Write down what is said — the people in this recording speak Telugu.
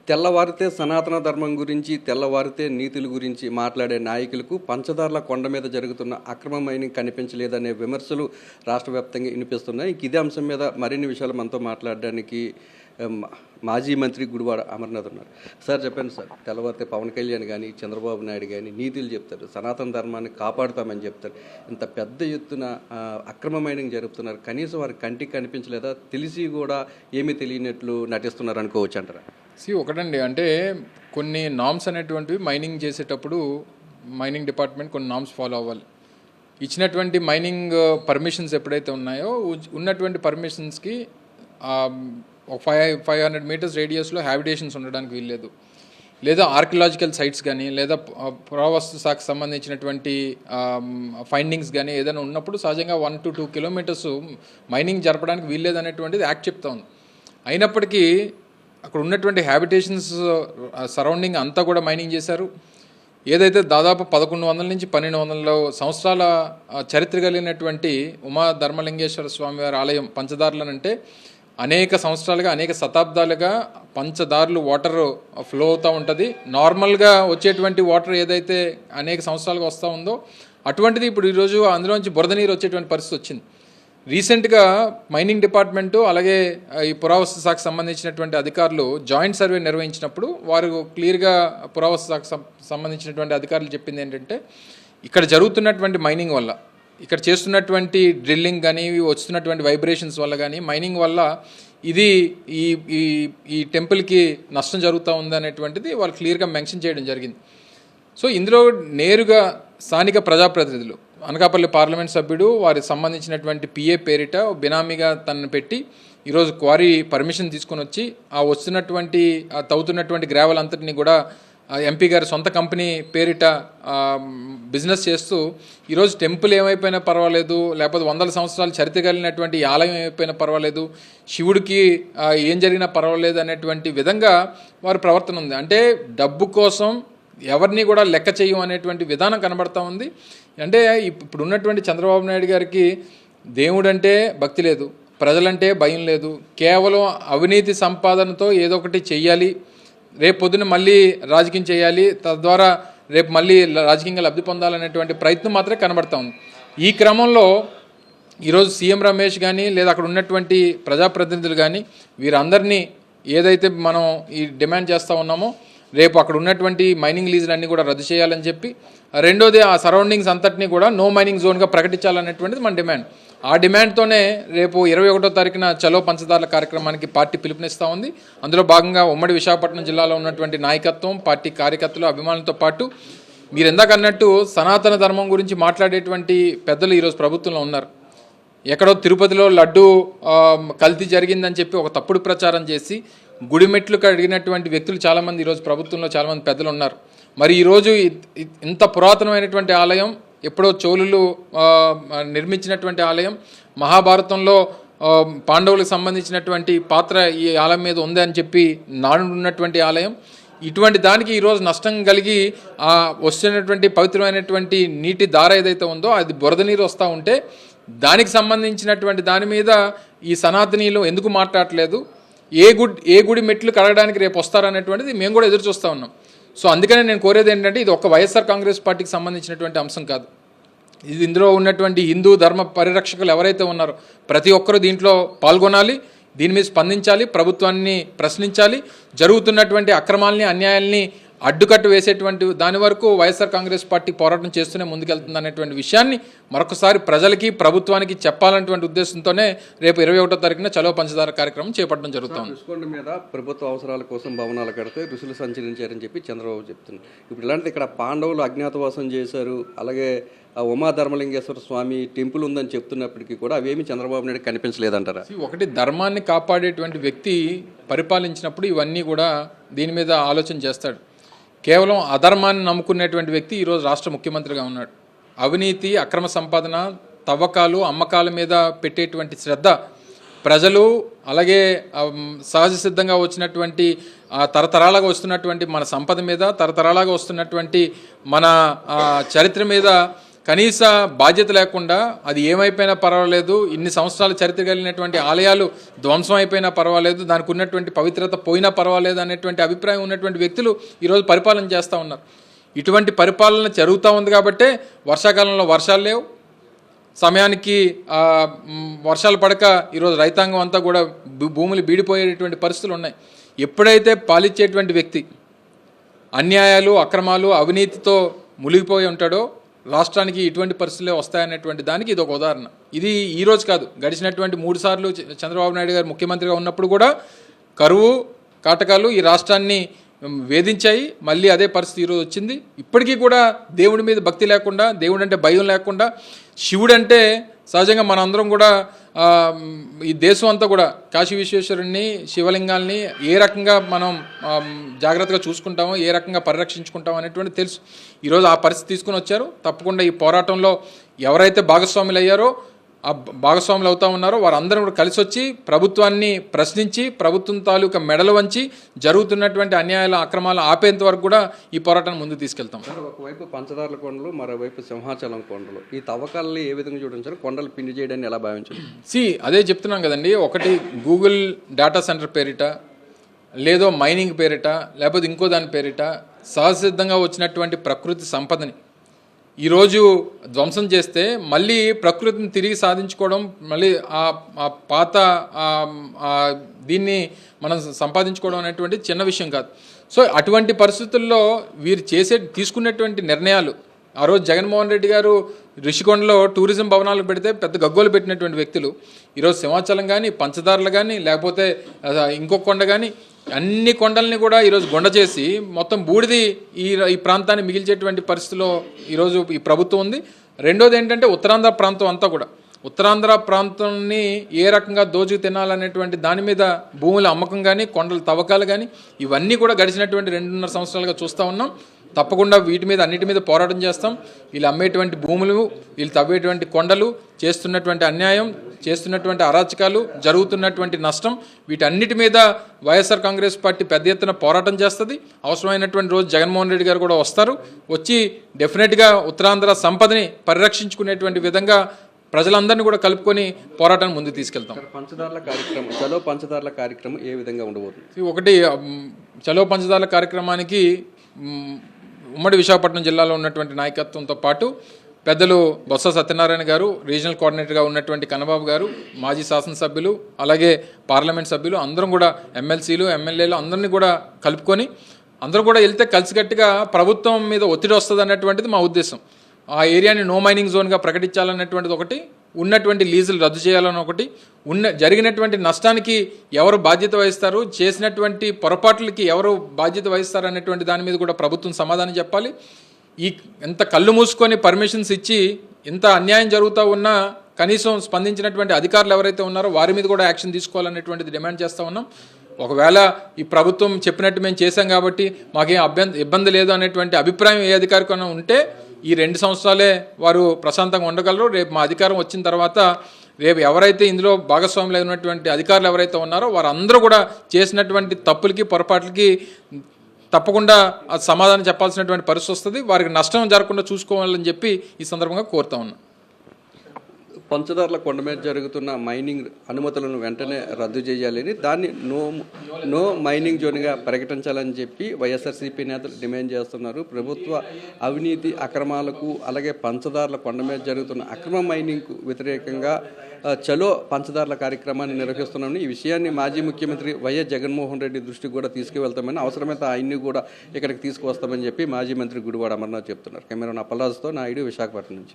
తెల్లవారితే సనాతన ధర్మం గురించి, తెల్లవారితే నీతుల గురించి మాట్లాడే నాయకులకు పంచదార్ల కొండ మీద జరుగుతున్న అక్రమ మైనింగ్ కనిపించలేదనే విమర్శలు రాష్ట్ర వ్యాప్తంగా వినిపిస్తున్నాయి. ఇదే అంశం మీద మరిన్ని విషయాలు మనతో మాట్లాడడానికి మాజీ మంత్రి గుడివాడ అమర్నాథ్ ఉన్నారు. సార్ చెప్పండి సార్, తెల్లవారితే పవన్ కళ్యాణ్ కానీ చంద్రబాబు నాయుడు కానీ నీతులు చెప్తారు, సనాతన ధర్మాన్ని కాపాడుతామని చెప్తారు. ఇంత పెద్ద ఎత్తున అక్రమ మైనింగ్ జరుపుతున్నారు, కనీసం వారి కంటికి కనిపించలేదా? తెలిసి కూడా ఏమీ తెలియనట్లు నటిస్తున్నారు అనుకోవచ్చు అంటారా? ఒకటండి, అంటే కొన్ని నామ్స్ అనేటువంటివి మైనింగ్ చేసేటప్పుడు మైనింగ్ డిపార్ట్మెంట్ కొన్ని నామ్స్ ఫాలో అవ్వాలి. ఇచ్చినటువంటి మైనింగ్ పర్మిషన్స్ ఎప్పుడైతే ఉన్నాయో ఉన్నటువంటి పర్మిషన్స్కి ఒక 500 మీటర్స్ రేడియస్లో హ్యాబిటేషన్స్ ఉండడానికి వీల్లేదు, లేదా ఆర్కియలాజికల్ సైట్స్ కానీ లేదా పురావస్తు శాఖకు సంబంధించినటువంటి ఫైండింగ్స్ కానీ ఏదైనా ఉన్నప్పుడు సహజంగా 1 to 2 కిలోమీటర్స్ మైనింగ్ జరపడానికి వీల్లేదు అనేటువంటిది యాక్ట్ చెప్తా ఉంది. అయినప్పటికీ అక్కడ ఉన్నటువంటి హ్యాబిటేషన్స్ సరౌండింగ్ అంతా కూడా మైనింగ్ చేశారు. ఏదైతే దాదాపు 1100 నుంచి 1200 సంవత్సరాల చరిత్ర కలిగినటువంటి ఉమా ధర్మలింగేశ్వర స్వామి వారి ఆలయం పంచదారులనంటే అనేక సంవత్సరాలుగా అనేక శతాబ్దాలుగా పంచదారులు వాటర్ ఫ్లో అవుతూ ఉంటుంది. నార్మల్గా వచ్చేటువంటి వాటర్ ఏదైతే అనేక సంవత్సరాలుగా వస్తూ ఉందో అటువంటిది ఇప్పుడు ఈరోజు అందులోంచి బురద నీరు వచ్చేటువంటి పరిస్థితి వచ్చింది. రీసెంట్గా మైనింగ్ డిపార్ట్మెంటు అలాగే ఈ పురావస్తు శాఖకు సంబంధించినటువంటి అధికారులు జాయింట్ సర్వే నిర్వహించినప్పుడు వారు క్లియర్గా పురావస్తు శాఖకు సంబంధించినటువంటి అధికారులు చెప్పింది ఏంటంటే, ఇక్కడ జరుగుతున్నటువంటి మైనింగ్ వల్ల, ఇక్కడ చేస్తున్నటువంటి డ్రిల్లింగ్ కానీ వస్తున్నటువంటి వైబ్రేషన్స్ వల్ల కానీ మైనింగ్ వల్ల ఇది ఈ ఈ ఈ టెంపుల్కి నష్టం జరుగుతూ ఉంది అనేటువంటిది వాళ్ళు క్లియర్గా మెన్షన్ చేయడం జరిగింది. సో ఇందులో నేరుగా స్థానిక ప్రజాప్రతినిధులు, అనకాపల్లి పార్లమెంట్ సభ్యుడు వారికి సంబంధించినటువంటి పిఏ పేరిట బినామీగా తనను పెట్టి ఈరోజు క్వారీ పర్మిషన్ తీసుకొని వచ్చి ఆ వస్తున్నటువంటి తవ్వుతున్నటువంటి గ్రావెల్ అంతటిని కూడా ఎంపీ గారి సొంత కంపెనీ పేరిట బిజినెస్ చేస్తూ ఈరోజు టెంపుల్ ఏమైపోయినా పర్వాలేదు, లేకపోతే 100 సంవత్సరాలు చరిత్ర కలిగినటువంటి ఆలయం ఏమైపోయినా పర్వాలేదు, శివుడికి ఏం జరిగినా పర్వాలేదు అనేటువంటి విధంగా వారి ప్రవర్తన ఉంది. అంటే డబ్బు కోసం ఎవరిని కూడా లెక్క చేయడం అనేటువంటి విధానం కనబడతా ఉంది. అంటే ఇప్పుడు ఉన్నటువంటి చంద్రబాబు నాయుడు గారికి దేవుడంటే భక్తి లేదు, ప్రజలంటే భయం లేదు, కేవలం అవినీతి సంపాదనతో ఏదో ఒకటి చెయ్యాలి, రేపు పొద్దున మళ్ళీ రాజకీయం చేయాలి, తద్వారా రేపు మళ్ళీ రాజకీయంగా లబ్ధి పొందాలనేటువంటి ప్రయత్నం మాత్రమే కనబడతా ఉంది. ఈ క్రమంలో ఈరోజు సీఎం రమేష్ కానీ లేదా అక్కడ ఉన్నటువంటి ప్రజాప్రతినిధులు కానీ వీరందరినీ ఏదైతే మనం ఈ డిమాండ్ చేస్తూ ఉన్నామో రేపు అక్కడ ఉన్నటువంటి మైనింగ్ లీజులన్నీ కూడా రద్దు చేయాలని చెప్పి, రెండోది ఆ సరౌండింగ్స్ అంతటినీ కూడా నో మైనింగ్ జోన్గా ప్రకటించాలనేటువంటిది మన డిమాండ్. ఆ డిమాండ్తోనే రేపు 21వ తారీఖున చలో పంచదార్ల కార్యక్రమానికి పార్టీ పిలుపునిస్తూ ఉంది. అందులో భాగంగా ఉమ్మడి విశాఖపట్నం జిల్లాలో ఉన్నటువంటి నాయకత్వం, పార్టీ కార్యకర్తలు, అభిమానులతో పాటు మీరు ఎందాక అన్నట్టు సనాతన ధర్మం గురించి మాట్లాడేటువంటి పెద్దలు ఈరోజు ప్రభుత్వంలో ఉన్నారు. ఎక్కడో తిరుపతిలో లడ్డు కల్తీ జరిగిందని చెప్పి ఒక తప్పుడు ప్రచారం చేసి గుడిమెట్లు కడిగినటువంటి వ్యక్తులు చాలామంది ఈరోజు ప్రభుత్వంలో చాలామంది పెద్దలు ఉన్నారు. మరి ఈరోజు ఇంత పురాతనమైనటువంటి ఆలయం, ఎప్పుడో చోళులు నిర్మించినటువంటి ఆలయం, మహాభారతంలో పాండవులకు సంబంధించినటువంటి పాత్ర ఈ ఆలయం మీద ఉంది అని చెప్పి నానున్నటువంటి ఆలయం, ఇటువంటి దానికి ఈరోజు నష్టం కలిగి వస్తున్నటువంటి పవిత్రమైనటువంటి నీటి దార ఏదైతే ఉందో అది బురద నీరు వస్తూ ఉంటే దానికి సంబంధించినటువంటి దాని మీద ఈ సనాతనీయులు ఎందుకు మాట్లాడట్లేదు, ఏ గుడి మెట్లు కడగడానికి రేపు వస్తారనేటువంటిది మేము కూడా ఎదురు చూస్తూ ఉన్నాం. సో అందుకనే నేను కోరేది ఏంటంటే, ఇది ఒక వైఎస్ఆర్ కాంగ్రెస్ పార్టీకి సంబంధించినటువంటి అంశం కాదు. ఇది ఇందులో ఉన్నటువంటి హిందూ ధర్మ పరిరక్షకులు ఎవరైతే ఉన్నారో ప్రతి ఒక్కరూ దీంట్లో పాల్గొనాలి, దీని మీద స్పందించాలి, ప్రభుత్వాన్ని ప్రశ్నించాలి, జరుగుతున్నటువంటి అక్రమాలని అన్యాయాల్ని అడ్డుకట్టు వేసేటువంటి దాని వరకు వైఎస్ఆర్ కాంగ్రెస్ పార్టీ పోరాటం చేస్తూనే ముందుకెళ్తుంది అనేటువంటి విషయాన్ని మరొకసారి ప్రజలకి ప్రభుత్వానికి చెప్పాలనేటువంటి ఉద్దేశంతోనే రేపు 21వ తారీఖున చలో పంచదార కార్యక్రమం చేపట్టడం జరుగుతుంది. రుషికొండ మీద ప్రభుత్వ అవసరాల కోసం భవనాలు కడితే ఋషులు సంచరించారని చెప్పి చంద్రబాబు చెప్తున్నారు. ఇప్పుడు ఇలాంటి ఇక్కడ పాండవులు అజ్ఞాతవాసం చేశారు, అలాగే ఉమా ధర్మలింగేశ్వర స్వామి టెంపుల్ ఉందని చెప్తున్నప్పటికీ కూడా అవేమి చంద్రబాబు నాయుడు కనిపించలేదంటారా? ఒకటి, ధర్మాన్ని కాపాడేటువంటి వ్యక్తి పరిపాలించినప్పుడు ఇవన్నీ కూడా దీని మీద ఆలోచన చేస్తాడు. కేవలం అధర్మాన్ని నమ్ముకునేటువంటి వ్యక్తి ఈరోజు రాష్ట్ర ముఖ్యమంత్రిగా ఉన్నాడు. అవినీతి, అక్రమ సంపాదన, తవ్వకాలు, అమ్మకాల మీద పెట్టేటువంటి శ్రద్ధ ప్రజలు, అలాగే సహజ సిద్ధంగా వచ్చినటువంటి తరతరాలుగా వస్తున్నటువంటి మన సంపద మీద, తరతరాలుగా వస్తున్నటువంటి మన చరిత్ర మీద కనీస బాధ్యత లేకుండా అది ఏమైపోయినా పర్వాలేదు, ఇన్ని సంవత్సరాల చరిత్ర కలిగినటువంటి ఆలయాలు ధ్వంసం అయిపోయినా పర్వాలేదు, దానికి ఉన్నటువంటి పవిత్రత పోయినా పర్వాలేదు అనేటువంటి అభిప్రాయం ఉన్నటువంటి వ్యక్తులు ఈరోజు పరిపాలన చేస్తూ ఉన్నారు. ఇటువంటి పరిపాలన జరుగుతూ ఉంది కాబట్టే వర్షాకాలంలో వర్షాలు లేవు, సమయానికి వర్షాలు పడక ఈరోజు రైతాంగం అంతా కూడా భూములు బీడిపోయేటువంటి పరిస్థితులు ఉన్నాయి. ఎప్పుడైతే పాలించేటువంటి వ్యక్తి అన్యాయాలు, అక్రమాలు, అవినీతితో మునిగిపోయి ఉంటాడో రాష్ట్రానికి ఇటువంటి పరిస్థితులే వస్తాయనేటువంటి దానికి ఇది ఒక ఉదాహరణ. ఇది ఈరోజు కాదు, గడిచినటువంటి 3 సార్లు చంద్రబాబు నాయుడు గారు ముఖ్యమంత్రిగా ఉన్నప్పుడు కూడా కరువు కాటకాలు ఈ రాష్ట్రాన్ని వేధించాయి. మళ్ళీ అదే పరిస్థితి ఈరోజు వచ్చింది. ఇప్పటికీ కూడా దేవుడి మీద భక్తి లేకుండా, దేవుడు అంటే భయం లేకుండా, శివుడంటే సహజంగా మనందరం కూడా ఈ దేశం అంతా కూడా కాశీ విశ్వేశ్వరుణ్ణి, శివలింగాల్ని ఏ రకంగా మనం జాగ్రత్తగా చూసుకుంటామో, ఏ రకంగా పరిరక్షించుకుంటామో అనేటువంటి తెలుసు. ఈరోజు ఆ పరిస్థితి తీసుకుని వచ్చారు. తప్పకుండా ఈ పోరాటంలో ఎవరైతే భాగస్వాములు అయ్యారో, ఆ భాగస్వాములు అవుతా ఉన్నారో వారందరూ కూడా కలిసి వచ్చి ప్రభుత్వాన్ని ప్రశ్నించి, ప్రభుత్వం తాలూకా మెడలు వంచి జరుగుతున్నటువంటి అన్యాయాల, అక్రమాలు ఆపేంత వరకు కూడా ఈ పోరాటాన్ని ముందుకు తీసుకెళ్తాం. ఒకవైపు పంచదార్ల కొండలు, మరోవైపు సింహాచలం కొండలు, ఈ తవ్వకాలని ఏ విధంగా చూడించారు? కొండలు పిండి చేయడాన్ని ఎలా భావించారు? అదే చెప్తున్నాం కదండి. ఒకటి గూగుల్ డేటా సెంటర్ పేరిట, లేదో మైనింగ్ పేరిట, లేకపోతే ఇంకో దాని పేరిట సహసిద్ధంగా వచ్చినటువంటి ప్రకృతి సంపదని ఈరోజు ధ్వంసం చేస్తే మళ్ళీ ప్రకృతిని తిరిగి సాధించుకోవడం, మళ్ళీ ఆ పాత దీన్ని మనం సంపాదించుకోవడం అనేటువంటి చిన్న విషయం కాదు. సో అటువంటి పరిస్థితుల్లో వీరు తీసుకున్నటువంటి నిర్ణయాలు, ఆ రోజు జగన్మోహన్ రెడ్డి గారు రిషికొండలో టూరిజం భవనాలు పెడితే పెద్ద గగ్గోలు పెట్టినటువంటి వ్యక్తులు ఈరోజు సింహాచలం కానీ, పంచదారులు కానీ, లేకపోతే ఇంకొక కొండ కానీ, అన్ని కొండల్ని కూడా ఈరోజు గుండ చేసి మొత్తం బూడిది ఈ ప్రాంతాన్ని మిగిల్చేటువంటి పరిస్థితిలో ఈరోజు ఈ ప్రభుత్వం ఉంది. రెండోది ఏంటంటే ఉత్తరాంధ్ర ప్రాంతం అంతా కూడా, ఉత్తరాంధ్ర ప్రాంతాన్ని ఏ రకంగా దోచుకు తినాలనేటువంటి దాని మీద భూముల అమ్మకం కానీ, కొండల తవ్వకాలు కానీ, ఇవన్నీ కూడా గడిచినటువంటి 2.5 సంవత్సరాలుగా చూస్తూ ఉన్నాం. తప్పకుండా వీటి మీద అన్నిటి మీద పోరాటం చేస్తాం. వీళ్ళు అమ్మేటువంటి భూములు, వీళ్ళు తవ్వేటువంటి కొండలు, చేస్తున్నటువంటి అన్యాయం, చేస్తున్నటువంటి అరాచకాలు, జరుగుతున్నటువంటి నష్టం, వీటన్నిటి మీద వైఎస్ఆర్ కాంగ్రెస్ పార్టీ పెద్ద ఎత్తున పోరాటం చేస్తుంది. అవసరమైనటువంటి రోజు జగన్మోహన్ రెడ్డి గారు కూడా వస్తారు. వచ్చి డెఫినెట్గా ఉత్తరాంధ్ర సంపదని పరిరక్షించుకునేటువంటి విధంగా ప్రజలందరినీ కూడా కలుపుకొని పోరాటాన్ని ముందుకు తీసుకెళ్తాం. పంచదార్ల కార్యక్రమం, చలో పంచదార్ల కార్యక్రమం ఏ విధంగా ఉండబోతుంది? ఒకటి, చలో పంచదార్ల కార్యక్రమానికి ఉమ్మడి విశాఖపట్నం జిల్లాలో ఉన్నటువంటి నాయకత్వంతో పాటు పెద్దలు బొత్స సత్యనారాయణ గారు, రీజనల్ కోఆర్డినేటర్గా ఉన్నటువంటి కన్నబాబు గారు, మాజీ శాసనసభ్యులు, అలాగే పార్లమెంట్ సభ్యులు, అందరం కూడా ఎమ్మెల్సీలు, ఎమ్మెల్యేలు అందరినీ కూడా కలుపుకొని అందరూ కూడా వెళ్తే కలిసికట్టుగా ప్రభుత్వం మీద ఒత్తిడి వస్తుంది అన్నటువంటిది మా ఉద్దేశం. ఆ ఏరియాని నో మైనింగ్ జోన్గా ప్రకటించాలన్నటువంటిది ఒకటి, ఉన్నటువంటి లీజులు రద్దు చేయాలని ఒకటి, జరిగినటువంటి నష్టానికి ఎవరు బాధ్యత వహిస్తారు, చేసినటువంటి పొరపాట్లకి ఎవరు బాధ్యత వహిస్తారు అనేటువంటి దాని మీద కూడా ప్రభుత్వం సమాధానం చెప్పాలి. ఎంత కళ్ళు మూసుకొని పర్మిషన్స్ ఇచ్చి ఇంత అన్యాయం జరుగుతూ ఉన్నా కనీసం స్పందించినటువంటి అధికారులు ఎవరైతే ఉన్నారో వారి మీద కూడా యాక్షన్ తీసుకోవాలనేటువంటిది డిమాండ్ చేస్తూ ఉన్నాం. ఒకవేళ ఈ ప్రభుత్వం చెప్పినట్టు మేము చేశాం కాబట్టి మాకేం ఇబ్బంది లేదు అనేటువంటి అభిప్రాయం ఏ అధికారికైనా ఉంటే ఈ 2 సంవత్సరాలే వారు ప్రశాంతంగా ఉండగలరు. రేపు మా అధికారం వచ్చిన తర్వాత రేపు ఎవరైతే ఇందులో భాగస్వాములు అయినటువంటి అధికారులు ఎవరైతే ఉన్నారో వారందరూ కూడా చేసినటువంటి తప్పులకి, పొరపాట్లకి తప్పకుండా సమాధానం చెప్పాల్సినటువంటి పరిస్థితి వస్తుంది. వారికి నష్టం జరగకుండా చూసుకోవాలని చెప్పి ఈ సందర్భంగా కోరుతా ఉన్నాం. పంచదార్ల కొండ మీద జరుగుతున్న మైనింగ్ అనుమతులను వెంటనే రద్దు చేయాలని, దాన్ని నో మైనింగ్ జోన్గా ప్రకటించాలని చెప్పి వైఎస్ఆర్సీపీ నేతలు డిమాండ్ చేస్తున్నారు. ప్రభుత్వ అవినీతి అక్రమాలకు, అలాగే పంచదార్ల కొండ మీద జరుగుతున్న అక్రమ మైనింగ్కు వ్యతిరేకంగా చలో పంచదార్ల కార్యక్రమాన్ని నిర్వహిస్తున్నామని, ఈ విషయాన్ని మాజీ ముఖ్యమంత్రి వైఎస్ జగన్మోహన్ రెడ్డి దృష్టికి కూడా తీసుకువెళ్తామని, అవసరమైతే ఆయన్ని కూడా ఇక్కడికి తీసుకువస్తామని చెప్పి మాజీ మంత్రి గుడివాడ అమర్నాథ్ చెప్తున్నారు. కెమెరా అప్పలరాజుతో నాయుడు, విశాఖపట్నం నుంచి.